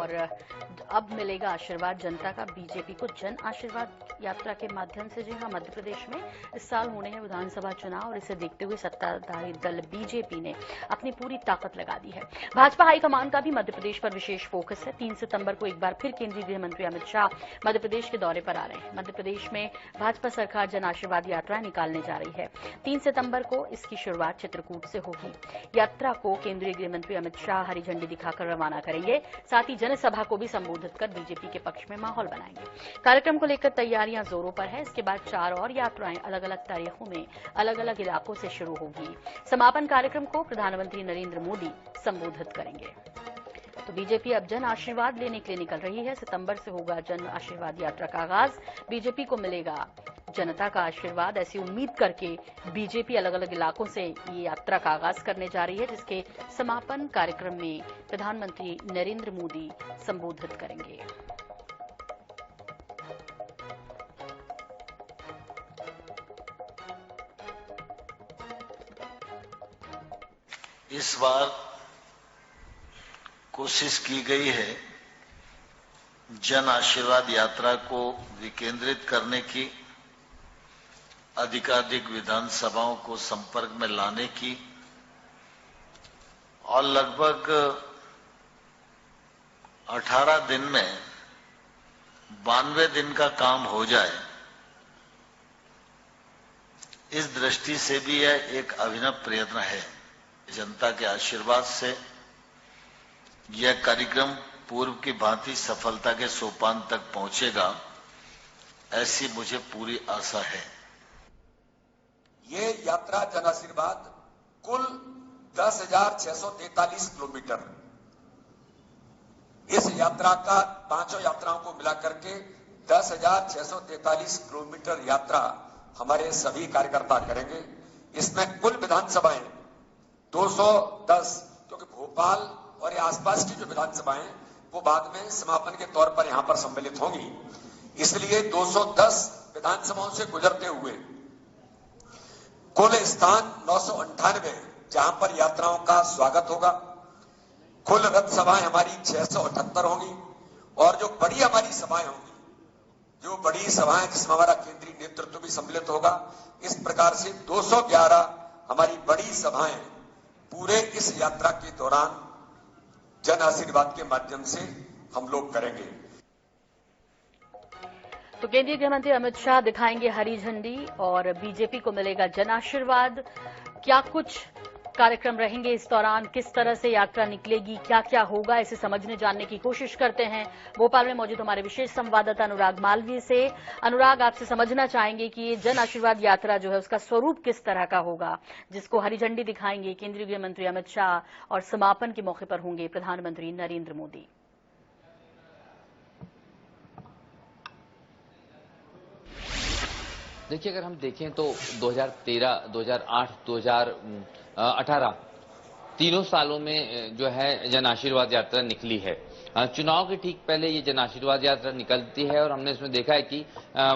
और अब मिलेगा आशीर्वाद जनता का। बीजेपी को जन आशीर्वाद यात्रा के माध्यम से जी हां, मध्य प्रदेश में इस साल होने हैं विधानसभा चुनाव और इसे देखते हुए सत्ताधारी दल बीजेपी ने अपनी पूरी ताकत लगा दी है। भाजपा हाईकमान का भी मध्य प्रदेश पर विशेष फोकस है। 3 सितंबर को एक बार फिर केंद्रीय गृह मंत्री अमित शाह मध्य प्रदेश के दौरे पर आ रहे हैं। मध्य प्रदेश में भाजपा सरकार जन आशीर्वाद यात्रा निकालने जा रही है। 3 सितंबर को इसकी शुरुआत चित्रकूट से होगी। यात्रा को केंद्रीय गृह मंत्री अमित शाह हरी झंडी दिखाकर रवाना करेंगे। साथ ही जनसभा को भी संबोधित कर बीजेपी के पक्ष में माहौल बनाएंगे। कार्यक्रम को लेकर तैयारियां जोरों पर है। इसके बाद 4 और यात्राएं अलग अलग तारीखों में अलग अलग इलाकों से शुरू होगी। समापन कार्यक्रम को प्रधानमंत्री नरेंद्र मोदी संबोधित करेंगे। तो बीजेपी अब जन आशीर्वाद लेने के लिए निकल रही है। सितंबर से होगा जन आशीर्वाद यात्रा का आगाज। बीजेपी को मिलेगा जनता का आशीर्वाद, ऐसी उम्मीद करके बीजेपी अलग अलग इलाकों से ये यात्रा का आगाज करने जा रही है, जिसके समापन कार्यक्रम में प्रधानमंत्री नरेंद्र मोदी संबोधित करेंगे। इस बार कोशिश की गई है जन आशीर्वाद यात्रा को विकेंद्रित करने की, अधिकाधिक विधानसभाओं को संपर्क में लाने की और लगभग 18 दिन में 92 दिन का काम हो जाए, इस दृष्टि से भी यह एक अभिनव प्रयत्न है। जनता के आशीर्वाद से यह कार्यक्रम पूर्व की भांति सफलता के सोपान तक पहुंचेगा, ऐसी मुझे पूरी आशा है। ये यात्रा जन आशीर्वाद कुल 10,643 किलोमीटर, इस यात्रा का 5 यात्राओं को मिलाकर के 10,643 किलोमीटर यात्रा हमारे सभी कार्यकर्ता करेंगे। इसमें कुल विधानसभाएं 210, क्योंकि भोपाल और ये आसपास की जो विधानसभाएं वो बाद में समापन के तौर पर यहां पर सम्मिलित होंगी, इसलिए 210 विधानसभाओं से गुजरते हुए कुल स्थान 998 जहां पर यात्राओं का स्वागत होगा। कुल रथ सभाएं हमारी 678 होंगी और जो बड़ी हमारी सभाएं होंगी, जो बड़ी सभाएं जिसमें हमारा केंद्रीय नेतृत्व भी सम्मिलित होगा, इस प्रकार से 211 हमारी बड़ी सभाएं पूरे इस यात्रा के दौरान जन आशीर्वाद के माध्यम से हम लोग करेंगे। तो केंद्रीय गृह मंत्री अमित शाह दिखाएंगे हरी झंडी और बीजेपी को मिलेगा जन आशीर्वाद। क्या कुछ कार्यक्रम रहेंगे इस दौरान, किस तरह से यात्रा निकलेगी, क्या क्या होगा, इसे समझने जानने की कोशिश करते हैं भोपाल में मौजूद हमारे विशेष संवाददाता अनुराग मालवीय से। अनुराग, आपसे समझना चाहेंगे कि ये जन आशीर्वाद यात्रा जो है उसका स्वरूप किस तरह का होगा, जिसको हरी झंडी दिखाएंगे केंद्रीय गृह मंत्री अमित शाह और समापन के मौके पर होंगे प्रधानमंत्री नरेंद्र मोदी। देखिए, अगर हम देखें तो 2013, 2008, 2018 तीनों सालों में जो है जन आशीर्वाद यात्रा निकली है। चुनाव के ठीक पहले ये जन आशीर्वाद यात्रा निकलती है और हमने इसमें देखा है कि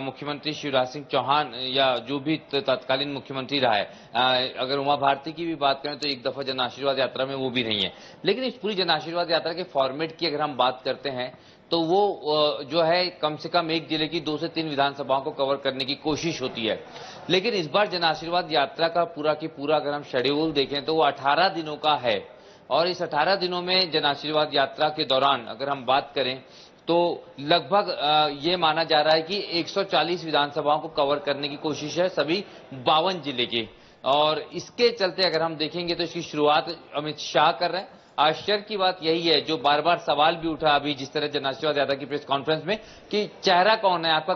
मुख्यमंत्री शिवराज सिंह चौहान या जो भी तत्कालीन मुख्यमंत्री रहा है, अगर उमा भारती की भी बात करें तो एक दफा जन आशीर्वाद यात्रा में वो भी नहीं है। लेकिन इस पूरी जन आशीर्वाद यात्रा के फॉर्मेट की अगर हम बात करते हैं तो वो जो है कम से कम एक जिले की 2 से 3 विधानसभाओं को कवर करने की कोशिश होती है। लेकिन इस बार जन आशीर्वाद यात्रा का पूरा की पूरा अगर हम शेड्यूल देखें तो वो 18 दिनों का है और इस 18 दिनों में जन आशीर्वाद यात्रा के दौरान अगर हम बात करें तो लगभग ये माना जा रहा है कि 140 विधानसभाओं को कवर करने की कोशिश है, सभी 52 जिले की। और इसके चलते अगर हम देखेंगे तो इसकी शुरुआत अमित शाह कर रहे हैं। आश्चर्य की बात यही है, जो बार बार सवाल भी उठा अभी जिस तरह जन आशीर्वाद यात्रा की प्रेस कॉन्फ्रेंस में, कि चेहरा कौन है, आपका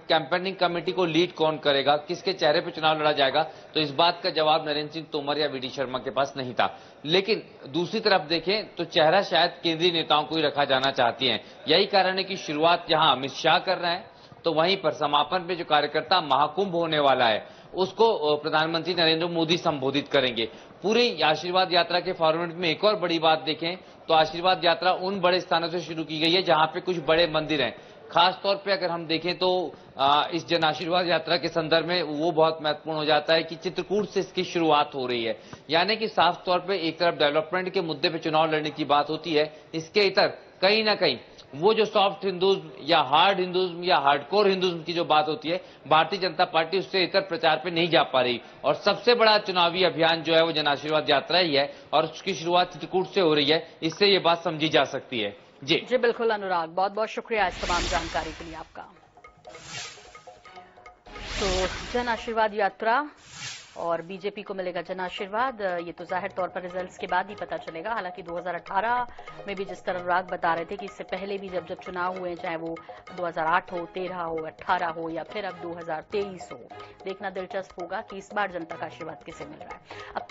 कैंपेनिंग कमेटी को लीड कौन करेगा, किसके चेहरे पर चुनाव लड़ा जाएगा, तो इस बात का जवाब नरेंद्र सिंह तोमर या वीडी शर्मा के पास नहीं था। लेकिन दूसरी तरफ देखें तो चेहरा शायद केंद्रीय नेताओं को ही रखा जाना चाहती है। यही कारण है कि शुरुआत जहां अमित शाह कर रहे हैं तो वहीं पर समापन पे जो कार्यकर्ता महाकुंभ होने वाला है उसको प्रधानमंत्री नरेंद्र मोदी संबोधित करेंगे। पूरी आशीर्वाद यात्रा के फॉर्मेट में एक और बड़ी बात देखें तो आशीर्वाद यात्रा उन बड़े स्थानों से शुरू की गई है जहां पे कुछ बड़े मंदिर हैं। खास तौर पे अगर हम देखें तो इस जन आशीर्वाद यात्रा के संदर्भ में वो बहुत महत्वपूर्ण हो जाता है कि चित्रकूट से इसकी शुरुआत हो रही है। यानी कि साफ तौर पे एक तरफ डेवलपमेंट के मुद्दे पे चुनाव लड़ने की बात होती है, इसके इतर कहीं ना कहीं वो जो सॉफ्ट हिंदुज्म या हार्ड हिंदुज्म या हार्डकोर हिंदुज्म की जो बात होती है, भारतीय जनता पार्टी उससे इतर प्रचार पे नहीं जा पा रही। और सबसे बड़ा चुनावी अभियान जो है वो जन आशीर्वाद यात्रा ही है और उसकी शुरुआत चित्रकूट से हो रही है। इससे ये बात समझी जा सकती है। जी बिल्कुल अनुराग, बहुत बहुत शुक्रिया इस तमाम जानकारी के लिए आपका। तो जन आशीर्वाद यात्रा और बीजेपी को मिलेगा जन आशीर्वाद, ये तो जाहिर तौर पर रिजल्ट्स के बाद ही पता चलेगा। हालांकि 2018 में भी जिस तरह अनुराग बता रहे थे कि इससे पहले भी जब चुनाव हुए, चाहे वो 2008 हो, 13 हो, 18 हो या फिर अब 2023 हो, देखना दिलचस्प होगा कि इस बार जनता का आशीर्वाद किसे मिल रहा है। अब